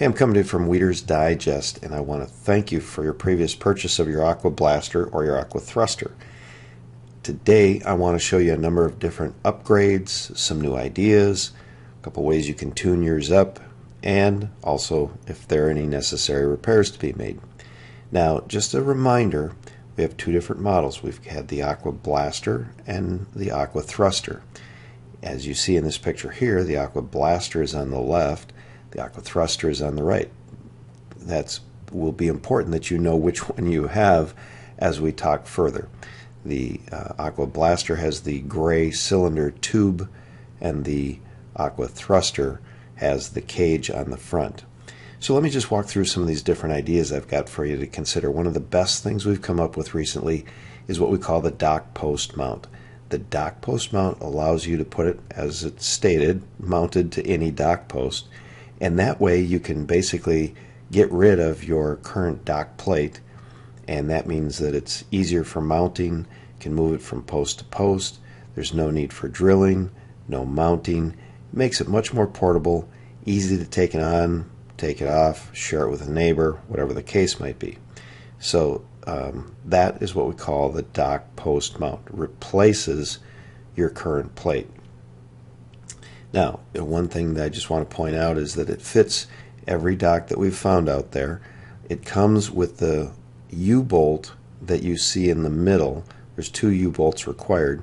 Hey, I'm coming to you from Weeder's Digest, and I want to thank you for your previous purchase of your AquaBlaster or your AquaThruster. Today, I want to show you a number of different upgrades, some new ideas, a couple ways you can tune yours up, and also if there are any necessary repairs to be made. Now, just a reminder, we have two different models. We've had the AquaBlaster and the AquaThruster. As you see in this picture here, the AquaBlaster is on the left, the AquaThruster is on the right. That will be important that you know which one you have as we talk further. The AquaBlaster has the gray cylinder tube, and the AquaThruster has the cage on the front. So let me just walk through some of these different ideas I've got for you to consider. One of the best things we've come up with recently is what we call the dock post mount. The dock post mount allows you to put it, as it's stated, mounted to any dock post, and that way you can basically get rid of your current dock plate, and that means that it's easier for mounting. You can move it from post to post. There's no need for drilling, no mounting. It makes it much more portable, easy to take it on, take it off, share it with a neighbor, whatever the case might be. So that is what we call the dock post mount. It replaces your current plate. Now, one thing that I just want to point out is that it fits every dock that we've found out there. It comes with the U-bolt that you see in the middle. There's two U-bolts required.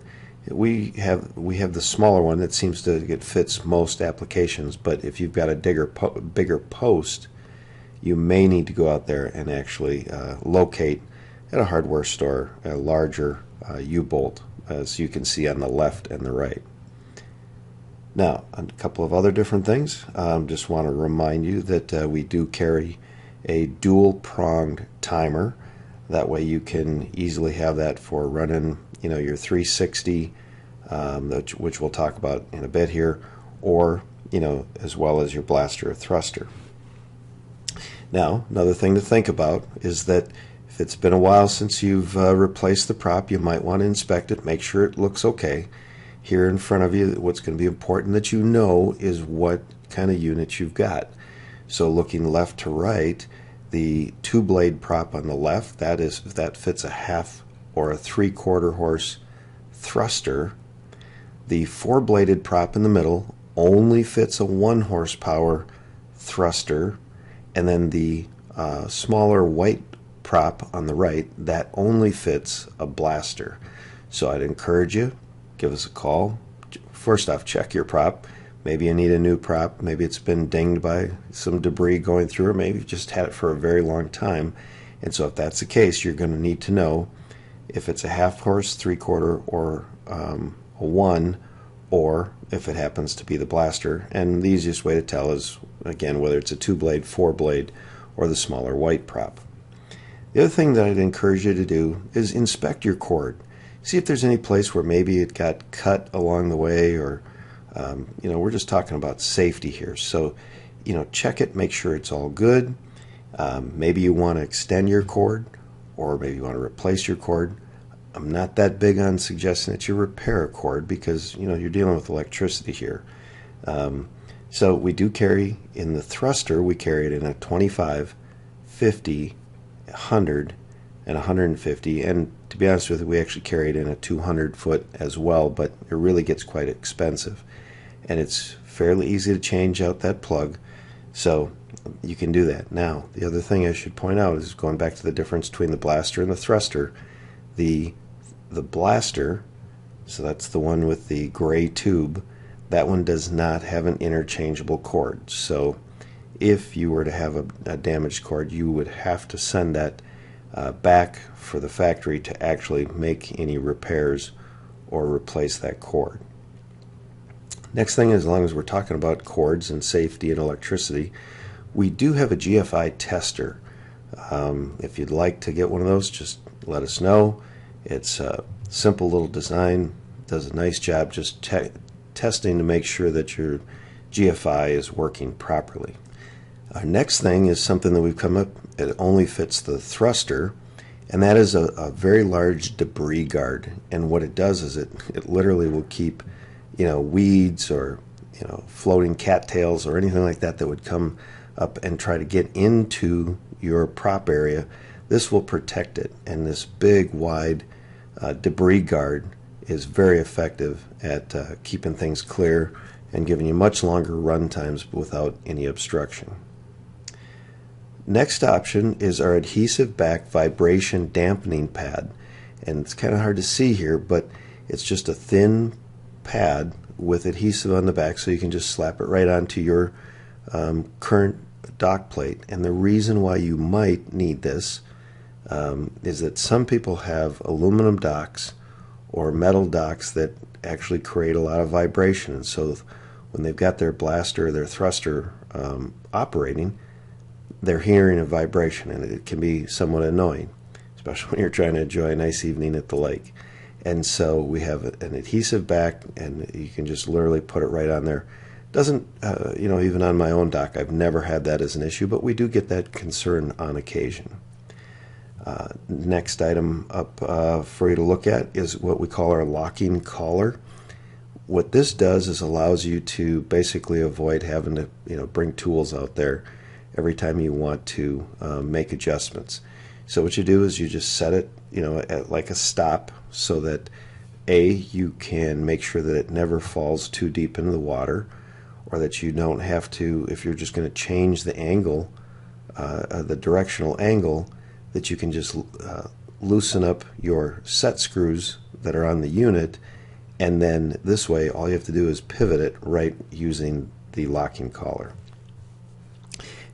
We have the smaller one that seems to get fits most applications, but if you've got a bigger post, you may need to go out there and actually locate at a hardware store a larger U-bolt, as you can see on the left and the right. Now, a couple of other different things. Just want to remind you that we do carry a dual-pronged timer. That way you can easily have that for running, your 360, which we'll talk about in a bit here, or, as well as your blaster or thruster. Now, another thing to think about is that if it's been a while since you've replaced the prop, you might want to inspect it, make sure it looks okay. Here in front of you, what's going to be important that you know is what kind of unit you've got. So looking left to right, the two-blade prop on the left, that fits a half or a 3/4 horse thruster. The four-bladed prop in the middle only fits a 1 horsepower thruster, and then the smaller white prop on the right, that only fits a blaster. So I'd encourage you, give us a call. First off, check your prop. Maybe you need a new prop. Maybe it's been dinged by some debris going through, or maybe you've just had it for a very long time. And so if that's the case, you're going to need to know if it's a half horse, 3/4, or a 1, or if it happens to be the blaster. And the easiest way to tell is, again, whether it's a 2-blade, 4-blade, or the smaller white prop. The other thing that I'd encourage you to do is inspect your cord. See if there's any place where maybe it got cut along the way, or we're just talking about safety here. So, check it, make sure it's all good. Maybe you want to extend your cord, or maybe you want to replace your cord. I'm not that big on suggesting that you repair a cord because you're dealing with electricity here. So we do carry in the thruster, we carry it in a 25, 50, 100, and 150, and to be honest with you, we actually carry it in a 200-foot as well, but it really gets quite expensive, and it's fairly easy to change out that plug, so you can do that. Now, the other thing I should point out is, going back to the difference between the blaster and the thruster, the blaster, so that's the one with the gray tube, that one does not have an interchangeable cord. So if you were to have a damaged cord, you would have to send that back for the factory to actually make any repairs or replace that cord. Next thing, as long as we're talking about cords and safety and electricity, we do have a Gfi Tester. If you'd like to get one of those, just let us know. It's a simple little design, does a nice job just testing to make sure that your Gfi is working properly. Our next thing is something that we've come up, it only fits the thruster, and that is a very large debris guard. And what it does is it literally will keep weeds or floating cattails or anything like that that would come up and try to get into your prop area. This will protect it, and this big wide debris guard is very effective at keeping things clear and giving you much longer run times without any obstruction. Next option is our adhesive back vibration dampening pad, and it's kind of hard to see here, but it's just a thin pad with adhesive on the back, so you can just slap it right onto your current dock plate. And the reason why you might need this is that some people have aluminum docks or metal docks that actually create a lot of vibration, and so when they've got their blaster or their thruster operating, they're hearing a vibration, and it can be somewhat annoying, especially when you're trying to enjoy a nice evening at the lake. And so we have an adhesive back, and you can just literally put it right on there. Doesn't, even on my own dock, I've never had that as an issue, but we do get that concern on occasion. Next item up for you to look at is what we call our locking collar. What this does is allows you to basically avoid having to bring tools out there every time you want to make adjustments. So what you do is you just set it at like a stop, so that you can make sure that it never falls too deep into the water, or that you don't have to, if you're just going to change the angle, the directional angle, that you can just loosen up your set screws that are on the unit, and then this way all you have to do is pivot it right using the locking collar.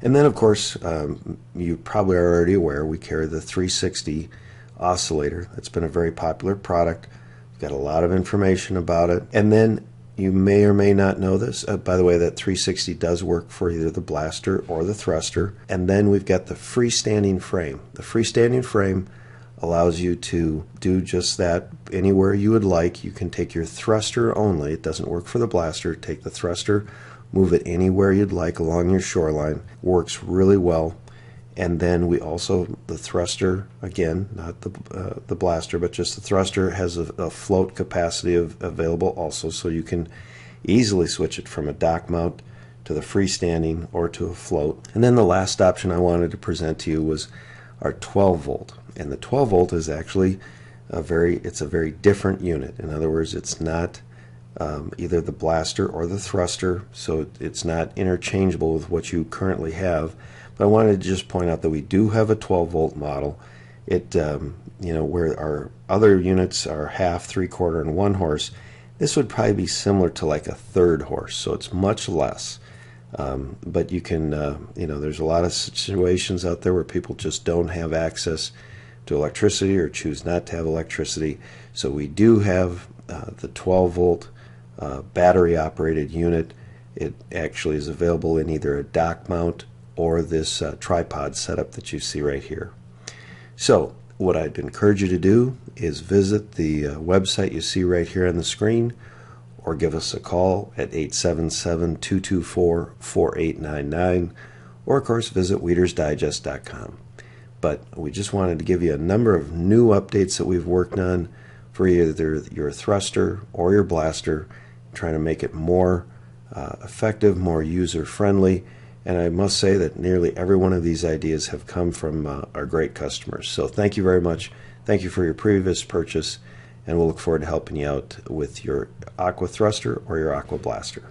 And then, of course, you probably are already aware we carry the 360 oscillator. That's been a very popular product. We've got a lot of information about it. And then you may or may not know this. By the way, that 360 does work for either the blaster or the thruster. And then we've got the freestanding frame. The freestanding frame allows you to do just that anywhere you would like. You can take your thruster only. It doesn't work for the blaster. Take the thruster, move it anywhere you'd like along your shoreline. Works really well. And then we also, the thruster, again, not the blaster, but just the thruster has a float capacity available also, so you can easily switch it from a dock mount to the freestanding or to a float. And then the last option I wanted to present to you was our 12 volt. And the 12 volt is actually a very different unit. In other words, it's not either the blaster or the thruster, so it's not interchangeable with what you currently have. But I wanted to just point out that we do have a 12 volt model. It, where our other units are half, 3/4, and 1 horse, this would probably be similar to like a 1/3 horse, so it's much less. But you can, there's a lot of situations out there where people just don't have access to electricity or choose not to have electricity. So we do have the 12 volt battery operated unit. It actually is available in either a dock mount or this tripod setup that you see right here. So what I'd encourage you to do is visit the website you see right here on the screen, or give us a call at 877-224-4899, or of course visit weedersdigest.com. But we just wanted to give you a number of new updates that we've worked on for either your thruster or your blaster, trying to make it more effective, more user-friendly. And I must say that nearly every one of these ideas have come from our great customers. So thank you very much. Thank you for your previous purchase, and we'll look forward to helping you out with your Aqua Thruster or your Aqua Blaster.